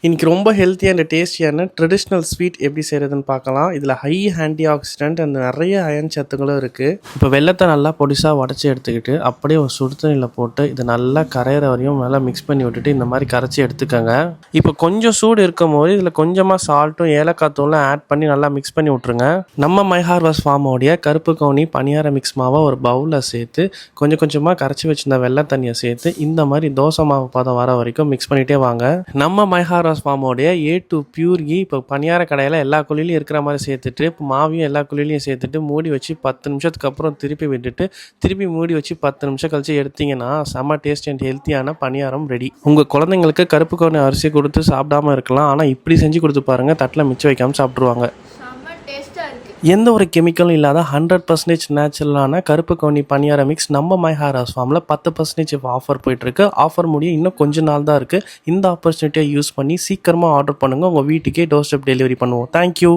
இன்றைக்கி ரொம்ப ஹெல்த்தியாக டேஸ்டியான ட்ரெடிஷ்னல் ஸ்வீட் எப்படி செய்கிறதுன்னு பார்க்கலாம். இதில் ஹை ஆன்டி ஆக்சிடென்ட் அந்த நிறைய அயன் சத்துங்களும் இருக்குது. இப்போ வெள்ளத்தை நல்லா பொடிசாக உடச்சி எடுத்துக்கிட்டு அப்படியே ஒரு சுடு தண்ணியில் போட்டு இதை நல்லா கரையிற வரையும் நல்லா மிக்ஸ் பண்ணி விட்டுட்டு இந்த மாதிரி கரைச்சி எடுத்துக்கோங்க. இப்போ கொஞ்சம் சூடு இருக்கும் போது இதில் கொஞ்சமாக சால்ட்டும் ஏலக்காய் தூளும் ஆட் பண்ணி நல்லா மிக்ஸ் பண்ணி விட்ருங்க. நம்ம மை ஹார்வெஸ்ட் ஃபார்மோடைய கருப்பு கவுனி பனியார மிக்ஸ் மாவை ஒரு பவுலில் சேர்த்து கொஞ்சம் கொஞ்சமாக கரைச்சி வச்சிருந்த வெள்ளை தண்ணியை சேர்த்து இந்த மாதிரி தோசை மாவு பதம் வர வரைக்கும் மிக்ஸ் பண்ணிகிட்டே வாங்க. நம்ம மை ஹார்வெஸ்ட் ஃபார்மோடைய A2 பியூர் கீ இப்போ பனியார கடையில் எல்லா குழிலையும் இருக்கிற மாதிரி சேர்த்துட்டு இப்போ மாவையும் எல்லா குழிலையும் சேர்த்துட்டு மூடி வச்சு 10 நிமிஷத்துக்கு அப்புறம் திருப்பி விட்டுட்டு திருப்பி மூடி வச்சு 10 நிமிஷம் கழிச்சு எடுத்தீங்கன்னா செம்ம டேஸ்ட் அண்ட் ஹெல்த்தியான பனியாரம் ரெடி. உங்கள் குழந்தைங்களுக்கு கருப்பு கவுனி அரிசி கொடுத்து சாப்பிடாம இருக்கலாம், ஆனால் இப்படி செஞ்சு கொடுத்து பாருங்கள், தட்டில் மிச்சம் வைக்காமல் சாப்பிட்ருவாங்க. எந்த ஒரு கெமிக்கலும் இல்லாத 100% நேச்சுரலான கருப்பு கவுனி பனியார மிக்ஸ் நம்ம மை ஹார்வெஸ்ட் ஃபார்மில் 10% ஆஃபர் போயிட்டுருக்கு. ஆஃபர் முடிய இன்னும் கொஞ்ச நாள் தான் இருக்குது. இந்த ஆப்பர்ச்சுனிட்டியை யூஸ் பண்ணி சீக்கிரமாக ஆர்டர் பண்ணுங்கள். உங்கள் வீட்டுக்கே டோர் ஸ்டெப் டெலிவரி பண்ணுவோம். தேங்க்யூ.